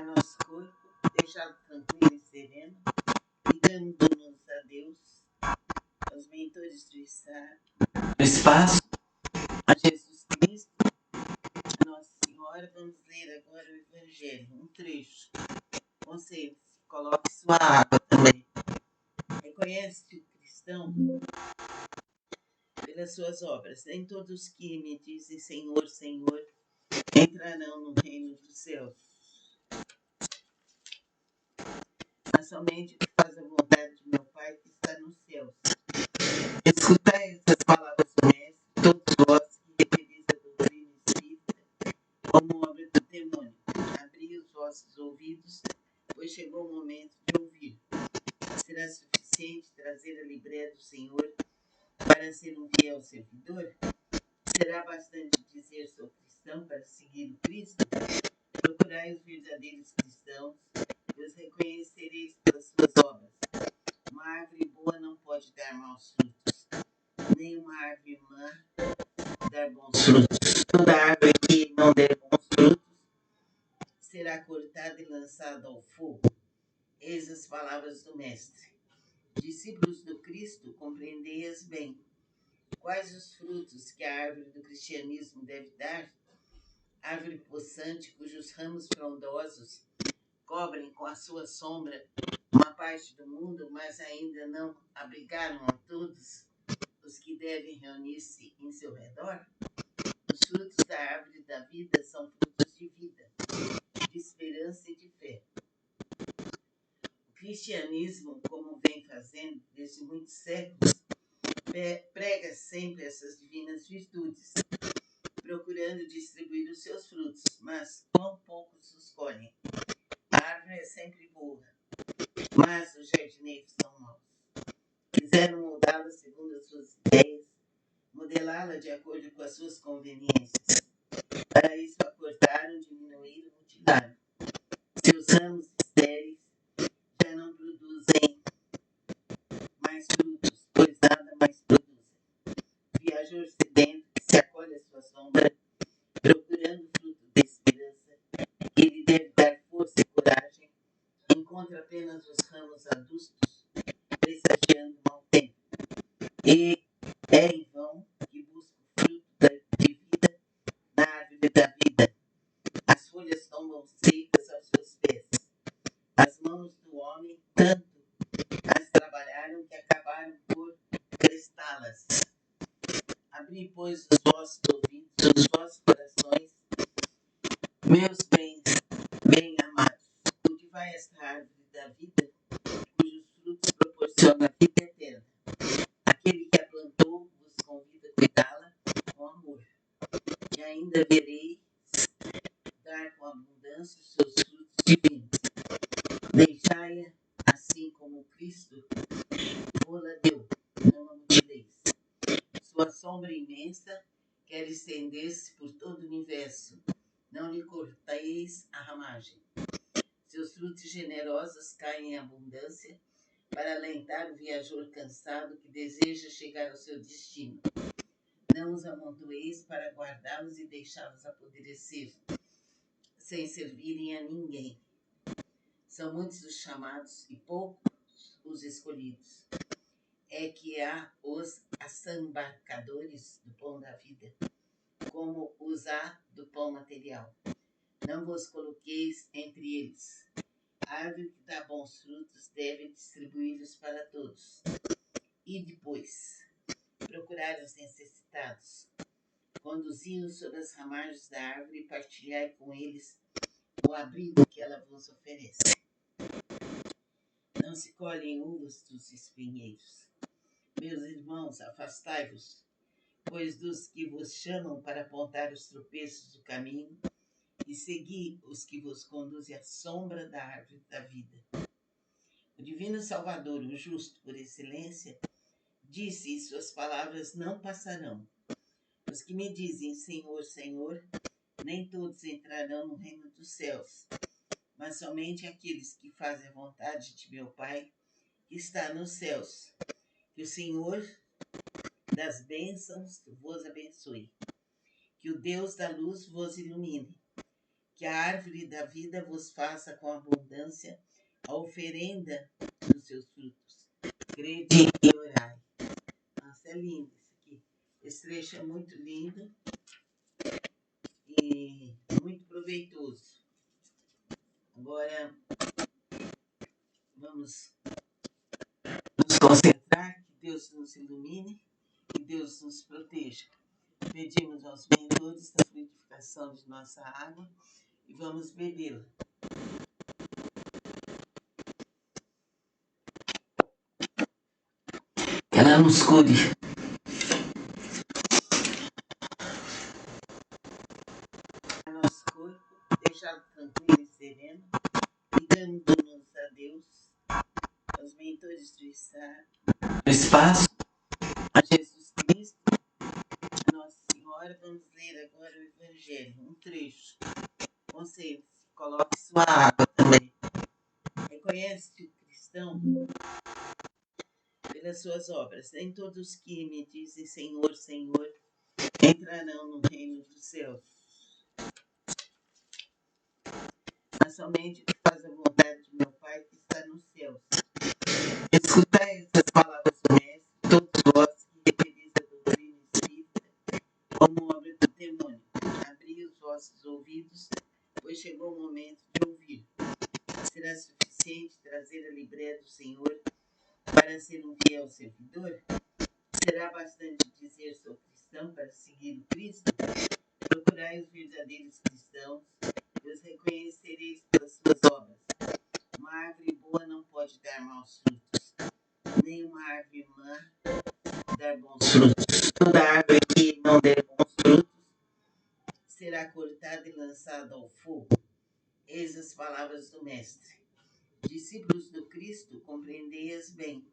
nosso corpo, deixá-lo tranquilo e sereno, ligando-nos a Deus, aos mentores do espaço, a Jesus Cristo, a Nossa Senhora. Vamos ler agora o Evangelho, um trecho. Conselho, coloque sua água também. Reconhece o cristão pelas suas obras. Nem todos que me dizem Senhor, Senhor, entrarão no reino dos céus, mas somente o que faz a vontade de meu Pai que está nos céus. Escutai essas palavras do Mestre, todos vós que referis a doutrina espírita como obra do demônio. Abri os vossos ouvidos, pois chegou o momento de ouvir. Será suficiente trazer a Libreia do Senhor para ser um fiel servidor? Será bastante dizer sou cristão para seguir o Cristo? Procurai os verdadeiros cristãos e os reconhecereis pelas suas obras. Uma árvore boa não pode dar maus frutos, nem uma árvore má dar bons frutos. Toda árvore que não der bons frutos será cortada e lançada ao fogo. Eis as palavras do Mestre. Discípulos do Cristo, compreendei-as bem. Quais os frutos que a árvore do cristianismo deve dar? Árvore possante, cujos ramos frondosos cobrem com a sua sombra uma parte do mundo, mas ainda não abrigaram a todos os que devem reunir-se em seu redor? Os frutos da árvore da vida são frutos de vida, de esperança e de fé. O cristianismo, como vem fazendo desde muitos séculos, prega sempre essas divinas virtudes, procurando distribuir os seus frutos, mas quão poucos os colhem. A árvore é sempre boa, mas os jardineiros são maus. Quiseram moldá-la segundo as suas ideias, modelá-la de acordo com as suas conveniências. Para isso a cortaram, diminuíram, mutilaram. Seus ramos estéreis já não produzem mais frutos, pois nada mais produzem. Viajor sedento que se acolhe à sua sombra, procurando o fruto da esperança, que lhe deve dar força e coragem, encontra apenas os ramos adustos, pressagiando mau tempo. E é em vão que busca o fruto de vida na árvore da vida. As folhas tombam secas aos seus pés. As mãos do homem tanto as trabalharam que acabaram por crestá-las. Abri, pois, os vossos ouvidos, os vossos corações, meus bem amados. Cultivai esta árvore da vida, cujos frutos proporcionam a vida eterna. Aquele que a plantou vos convida a cuidá-la com amor. E ainda vereis dar com abundância os seus frutos divinos. Deixai-a assim como Cristo vô-la deu, não a mutileis. Sua sombra imensa quer estender-se por todo o universo. Não lhe corteis a ramagem. Seus frutos generosos caem em abundância para alentar o viajor cansado que deseja chegar ao seu destino. Não os amontoeis para guardá-los e deixá-los apodrecer, sem servirem a ninguém. São muitos os chamados e poucos os escolhidos. É que há os assambarcadores do pão da vida, como os há do pão material. Não vos coloqueis entre eles. A árvore que dá bons frutos deve distribuí-los para todos. E depois, procurai os necessitados. Conduzi-os sobre as ramagens da árvore e partilhai com eles o abrigo que ela vos oferece. Não se colhem uvas dos espinheiros. Meus irmãos, afastai-vos, pois dos que vos chamam para apontar os tropeços do caminho, e segui os que vos conduzem à sombra da árvore da vida. O divino Salvador, o justo por excelência, disse, e suas palavras não passarão. Os que me dizem Senhor, Senhor, nem todos entrarão no reino dos céus, mas somente aqueles que fazem a vontade de meu Pai, que está nos céus. Que o Senhor das bênçãos vos abençoe. Que o Deus da luz vos ilumine. que a árvore da vida vos faça com abundância a oferenda dos seus frutos. Crede e orai. Nossa, é lindo isso aqui. Esse trecho é muito lindo e muito proveitoso. Agora, vamos nos concentrar, que Deus nos ilumine e Deus nos proteja. Pedimos aos mentores da frutificação de nossa água e vamos bebê-la. Ela nos cure. Nosso corpo, deixá-lo tranquilo e sereno, ligando-nos a Deus, aos mentores do espaço, a Jesus Cristo, a Nossa Senhora. Vamos ler agora o Evangelho, um trecho. Conselho, coloque sua água também. Reconhece o cristão pelas suas obras. Nem todos que me dizem Senhor, Senhor, entrarão no reino dos céus, mas somente o que faz a vontade de meu Pai que está nos céus. Escutai essas palavras do Mestre, todos vós que referis a doutrina espírita como obra do demônio. Abri os vossos ouvidos, pois chegou o momento de ouvir. Será suficiente trazer a libré do Senhor para ser um fiel servidor? Será bastante dizer sou cristão para seguir o Cristo? Procurai os verdadeiros cristãos e os reconhecereis pelas suas obras. Uma árvore boa não pode dar maus frutos, nem uma árvore má dar bons frutos. Toda árvore que não der bons frutos será cortada e lançada ao fogo. Eis as palavras do Mestre. Discípulos do Cristo, compreendei-as bem.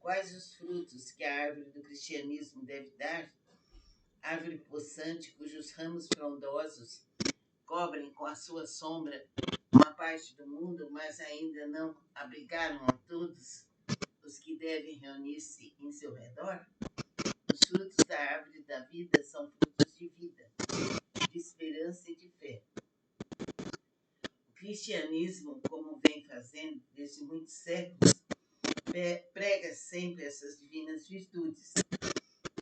Quais os frutos que a árvore do cristianismo deve dar? Árvore possante, cujos ramos frondosos cobrem com a sua sombra uma parte do mundo, mas ainda não abrigaram a todos os que devem reunir-se em seu redor? Os frutos da árvore da vida são frutos de vida, de esperança e de fé. O cristianismo, como vem fazendo desde muitos séculos, prega sempre essas divinas virtudes,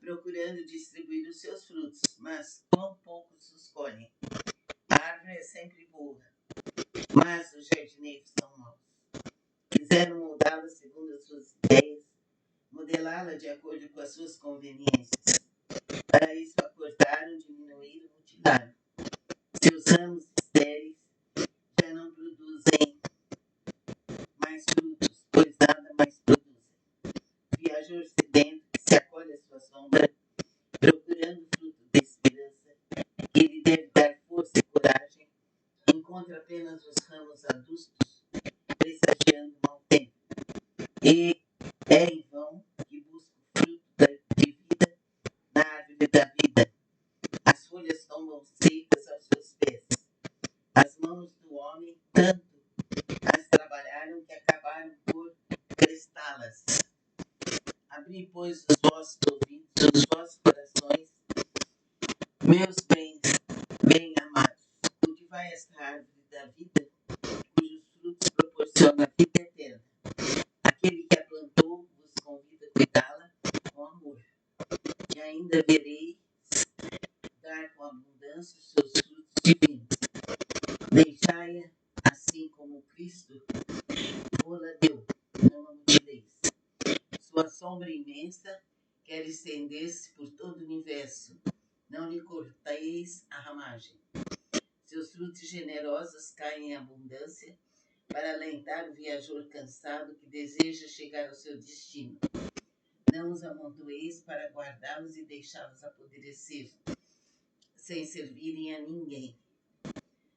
procurando distribuir os seus frutos, mas quão poucos os colhem. A árvore é sempre boa, mas os jardineiros são maus. Quiseram moldá-la segundo as suas ideias, modelá-la de acordo com as suas conveniências. Para isso acordaram, diminuíram, mutilaram. Seus ramos estéreis já não produzem mais frutos, pois nada mais produzem. Viajor sedento que se acolhe à sua sombra, procurando o fruto da esperança, que lhe deve dar força e coragem, encontra apenas os ramos adustos, pressagiando mau tempo. E é em vão que busca o fruto de vida na árvore da vida. As folhas tombam secas aos seus pés. As mãos do homem tanto as trabalharam que acabaram por crestá-las. Abri, pois, os vossos ouvidos, os vossos corações, meus bem amados. Cultivai esta árvore da vida, cujos frutos proporcionam a vida eterna. Aquele que a plantou vos convida a cuidá-la com amor. E ainda vereis dar com abundância os seus frutos divinos. Deixai-a assim como Cristo o-la deu, não a mutileis. Sua sombra imensa quer estender-se por todo o universo. Não lhe corteis a ramagem. Seus frutos generosos caem em abundância para alentar o viajor cansado que deseja chegar ao seu destino. Não os amontoeis para guardá-los e deixá-los apodrecer, sem servirem a ninguém.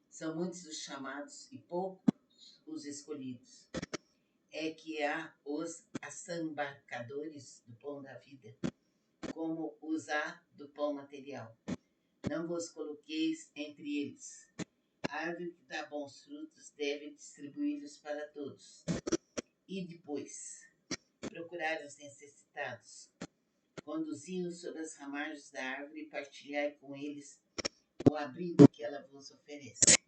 São muitos os chamados e poucos os escolhidos. É que há os assambarcadores do pão da vida, como os há do pão material. Não vos coloqueis entre eles. A árvore que dá bons frutos deve distribuí-los para todos. E depois, procurai os necessitados. Conduzi-os sobre as ramagens da árvore e partilhai com eles o abrigo que ela vos oferece.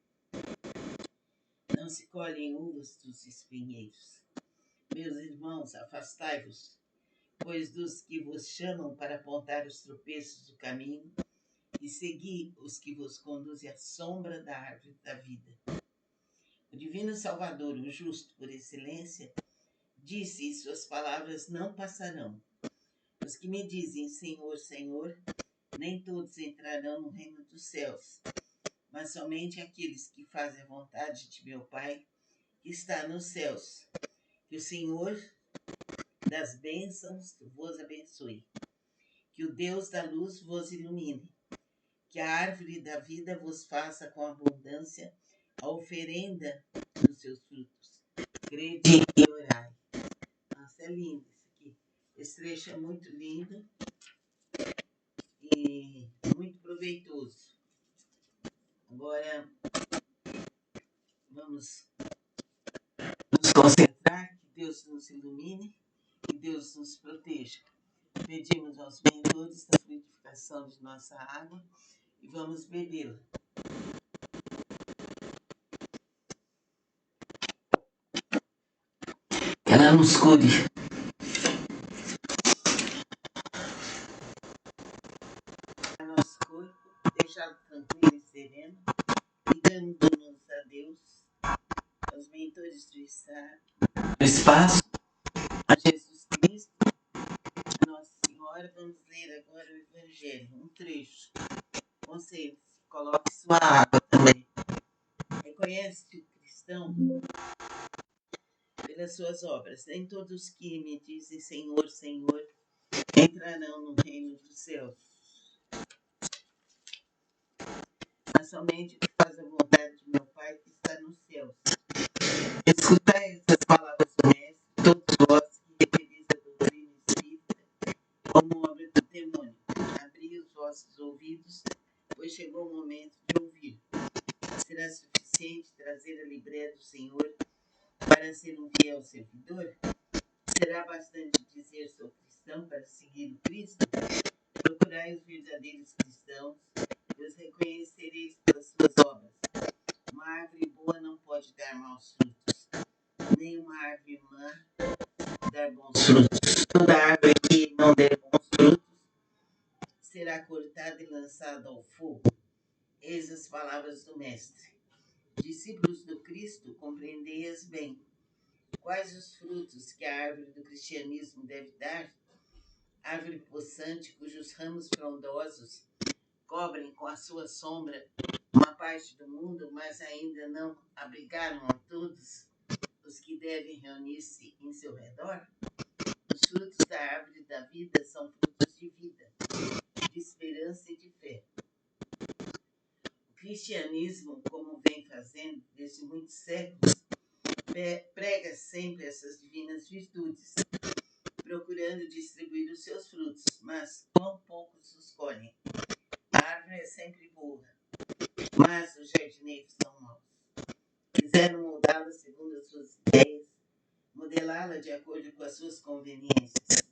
não se colhem uvas dos espinheiros. Meus irmãos, afastai-vos, pois dos que vos chamam para apontar os tropeços do caminho, e segui os que vos conduzem à sombra da árvore da vida. O divino Salvador, o justo por excelência, disse, e suas palavras não passarão. Os que me dizem Senhor, Senhor, nem todos entrarão no reino dos céus, mas somente aqueles que fazem a vontade de meu Pai, que está nos céus. Que o Senhor das bênçãos vos abençoe. Que o Deus da luz vos ilumine. Que a árvore da vida vos faça com abundância a oferenda dos seus frutos. Crede e orai. Nossa, é lindo isso aqui. Esse trecho é muito lindo e muito proveitoso. Agora, vamos nos concentrar, que Deus nos ilumine, que Deus nos proteja. Pedimos aos mentores da fluidificação de nossa água e vamos bebê-la. Que ela nos cure. Nosso corpo, deixá-lo tranquilo e sereno, ligando-nos a Deus, aos mentores do espaço, a Jesus Cristo, a Nossa Senhora. Vamos ler agora o Evangelho, um trecho. Conselho, coloque sua água também. Reconhece o cristão pelas suas obras. Nem todos que me dizem Senhor, Senhor, entrarão no reino dos céus, mas somente o que faz a vontade de meu Pai que está nos céus. Escutai essas palavras do Mestre, todos vós que referis a doutrina espírita como obra do demônio. Abri os vossos ouvidos, pois chegou o momento de ouvir. Será suficiente trazer a livreia do Senhor para ser um fiel servidor? Será bastante dizer sou cristão para seguir o Cristo? Procurai os verdadeiros cristãos e os reconhecereis pelas suas obras. Uma árvore boa não pode dar maus frutos, nem uma árvore má dar bons frutos. Toda árvore que não der bons frutos será cortada e lançada ao fogo. Eis as palavras do Mestre. Discípulos do Cristo, compreendei-as bem. Quais os frutos que a árvore do cristianismo deve dar? Árvore possante, cujos ramos frondosos cobrem com a sua sombra uma parte do mundo, mas ainda não abrigaram a todos os que devem reunir-se em seu redor? Os frutos da árvore da vida são frutos de vida, de esperança e de fé. O cristianismo, como vem fazendo desde muitos séculos, prega sempre essas divinas virtudes, procurando distribuir os seus frutos, mas quão poucos os colhem. A árvore é sempre boa, mas os jardineiros são maus. Quiseram moldá-la segundo as suas ideias, modelá-la de acordo com as suas conveniências.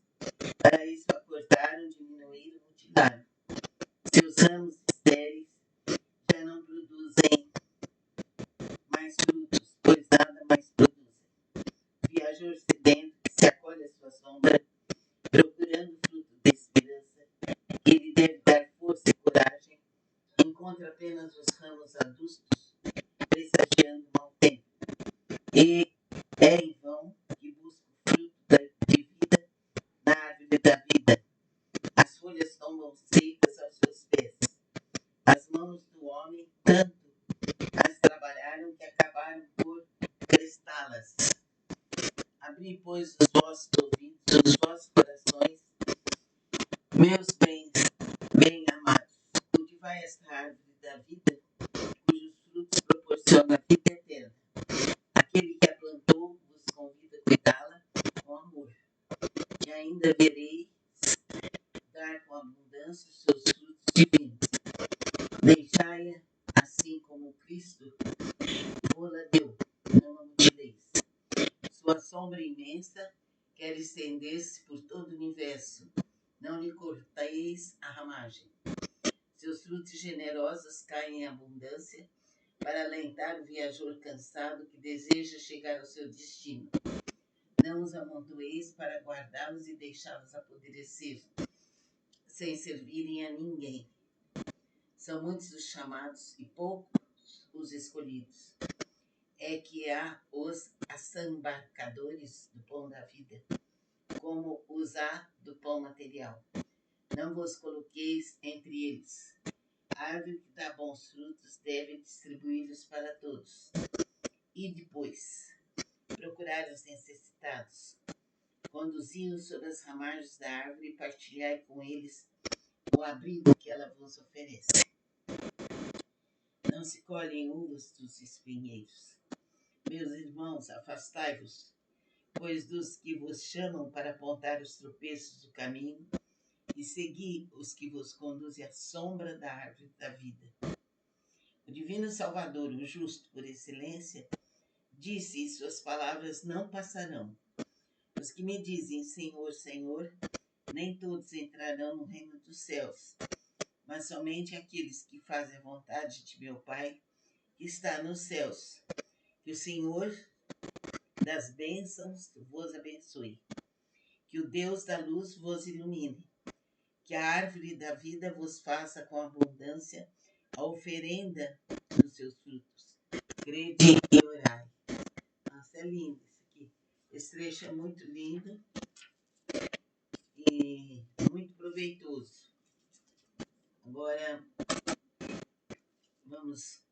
Para isso a cortaram, diminuíram, mutilaram. Seus ramos estéreis já não produzem mais frutos, pois nada mais produzem. Viajor sedento que se acolhe à sua sombra, procurando fruto de esperança, que lhe deve dar força e coragem, encontra apenas os ramos adustos, pressagiando mau tempo. E é em vão que busca o fruto de vida na árvore da vida. As folhas tombam secas aos seus pés. As mãos do homem tanto as trabalharam que acabaram por crestá-las. Abri, pois, os vossos ouvidos, os vossos corações, meus bens, bem amados. Cultivai esta árvore da vida, cujos frutos proporcionam a vida eterna. Aquele que a plantou vos convida a cuidá-la com amor. E ainda vereis dar com abundância os seus frutos divinos. Deixai-a assim como Cristo vô-la deu, não a mutileis. Sua sombra imensa quer estender-se por todo o universo. Não lhe corteis a ramagem. Seus frutos generosos caem em abundância, para alentar o viajor cansado que deseja chegar ao seu destino. Não os amontoeis para guardá-los e deixá-los apodrecer, sem servirem a ninguém. São muitos os chamados e poucos os escolhidos. É que há os assambarcadores do pão da vida, como os há do pão material. Não vos coloqueis entre eles. A árvore que dá bons frutos deve distribuí-los para todos. E depois, procurai os necessitados. Conduzi-os sobre as ramagens da árvore e partilhai com eles o abrigo que ela vos oferece. Não se colhem uvas dos espinheiros. Meus irmãos, afastai-vos, pois dos que vos chamam para apontar os tropeços do caminho, e segui os que vos conduzem à sombra da árvore da vida. O divino Salvador, o justo por excelência, disse, e suas palavras não passarão. Os que me dizem Senhor, Senhor, nem todos entrarão no reino dos céus, mas somente aqueles que fazem a vontade de meu Pai, que está nos céus. Que o Senhor das bênçãos vos abençoe. Que o Deus da luz vos ilumine. Que a árvore da vida vos faça com abundância a oferenda dos seus frutos. Crede e orai. Nossa, é lindo isso aqui. Esse trecho é muito lindo e muito proveitoso. Agora, vamos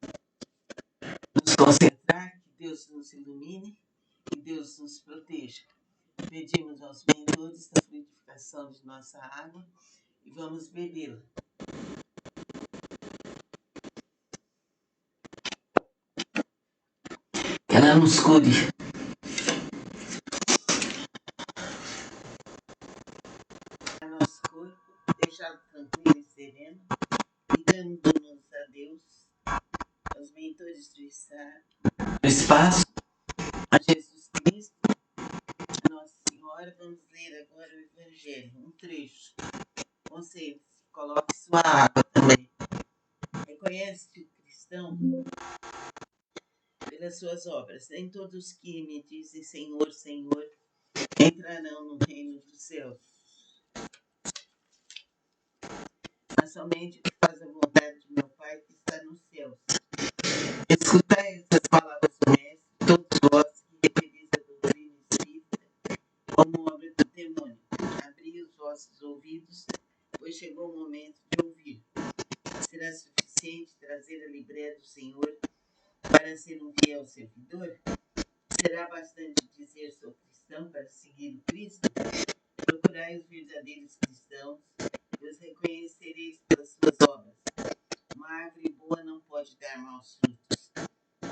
nos concentrar, que Deus nos ilumine, que Deus nos proteja. Pedimos aos mentores da fluidificação de nossa água e vamos bebê-la. Que ela nos cure. Nosso corpo, deixá-lo tranquilo e sereno, ligando-nos a Deus, aos mentores do espaço, a Jesus Cristo, a Nossa Senhora. Vamos ler agora o Evangelho, um trecho. Conselhos, coloque sua água também. Reconhece o cristão pelas suas obras. Nem todos que me dizem Senhor, Senhor, entrarão no reino dos céus, mas somente o que faz a vontade de meu Pai que está nos céus. Escutai essas palavras do Mestre, todos vós que referis a doutrina espírita como obra do demônio. Abri os vossos ouvidos, pois chegou o momento de ouvir. Será suficiente trazer a libreia do Senhor para ser um fiel servidor? Será bastante dizer sou cristão para seguir o Cristo? Procurai os verdadeiros cristãos e os reconhecereis pelas suas obras. Uma árvore boa não pode dar maus frutos,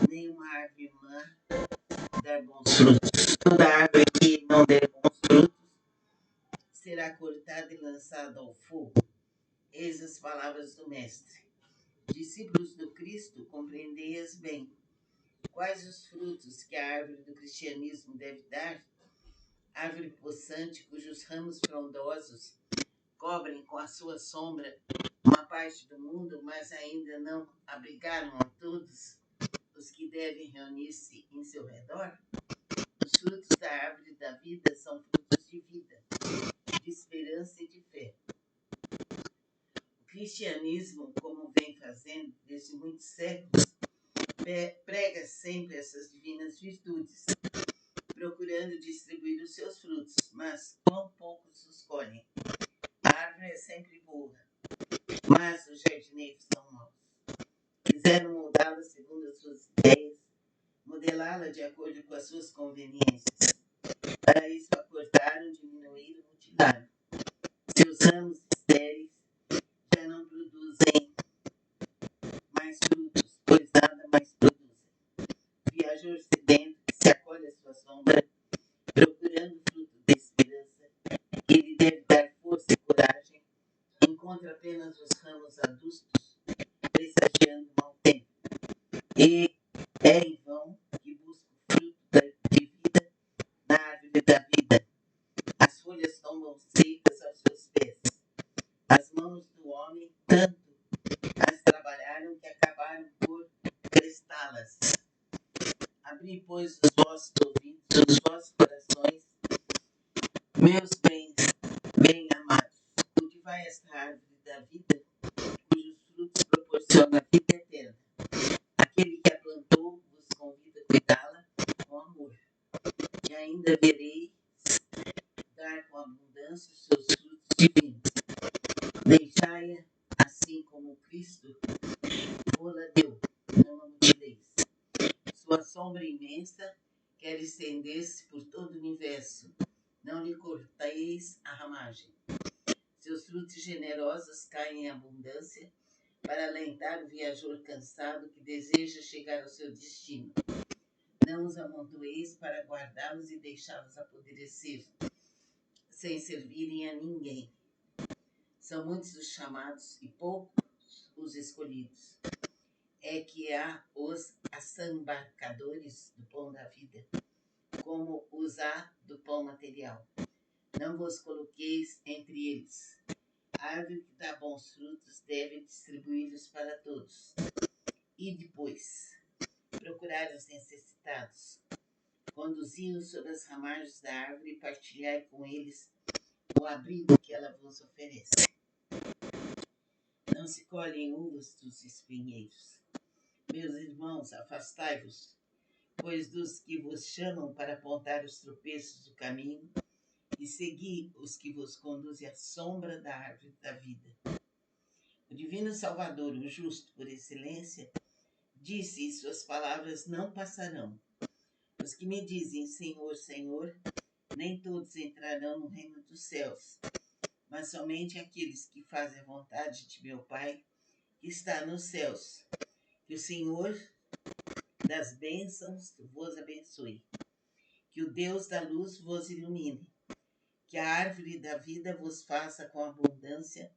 nem uma árvore má dar bons frutos. Toda árvore que não der bons frutos será cortada e lançada ao fogo. Eis as palavras do Mestre. Discípulos do Cristo, compreendei-as bem. Quais os frutos que a árvore do cristianismo deve dar? Árvore possante, cujos ramos frondosos cobrem com a sua sombra uma parte do mundo, mas ainda não abrigaram a todos os que devem reunir-se em seu redor? Os frutos da árvore da vida são frutos de vida, de esperança e de fé. O cristianismo, como vem fazendo desde muitos séculos, prega sempre essas divinas virtudes, procurando distribuir os seus frutos, mas quão poucos os colhem. A árvore é sempre boa, mas os jardineiros são maus. Quiseram moldá-la segundo as suas ideias, modelá-la de acordo com as suas conveniências. Para isso a cortaram, diminuíram, mutilaram. Seus ramos estéreis já não produzem mais frutos, pois nada mais produzem. Viajor sedento que se acolhe à sua sombra, procurando fruto de esperança, que lhe deve dar força e coragem, encontra apenas os ramos adustos, pressagiando mau tempo. E é em vão que busca o fruto de vida na árvore da vida. As folhas tombam secas aos seus pés. As mãos do homem tanto as trabalharam que acabaram vossos ouvidos, os vossos corações, meus bens, bem amados. Cultivai esta árvore da vida, cujos frutos proporcionam a vida eterna. Aquele que a plantou vos convida a cuidá-la com amor. E ainda vereis dar com abundância os seus frutos divinos. Deixai-a assim como Cristo vou-la deu, não a mutileis. Sua sombra imensa quer estender-se por todo o universo. Não lhe corteis a ramagem. Seus frutos generosos caem em abundância para alentar o viajor cansado que deseja chegar ao seu destino. Não os amontoeis para guardá-los e deixá-los apodrecer, sem servirem a ninguém. São muitos os chamados e poucos os escolhidos. É que há os assambarcadores do pão da vida, como os há do pão material. Não vos coloqueis entre eles. A árvore que dá bons frutos deve distribuí-los para todos. E depois, procurai os necessitados. Conduzi-os sobre as ramagens da árvore e partilhai com eles o abrigo que ela vos oferece. Não se colhem uvas dos espinheiros. Meus irmãos, afastai-vos, pois dos que vos chamam para apontar os tropeços do caminho, e segui os que vos conduzem à sombra da árvore da vida. O divino Salvador, o justo por excelência, disse, e suas palavras não passarão. Os que me dizem Senhor, Senhor, nem todos entrarão no reino dos céus, mas somente aqueles que fazem a vontade de meu Pai, que está nos céus. Que o Senhor das bênçãos vos abençoe. Que o Deus da luz vos ilumine. Que a árvore da vida vos faça com abundância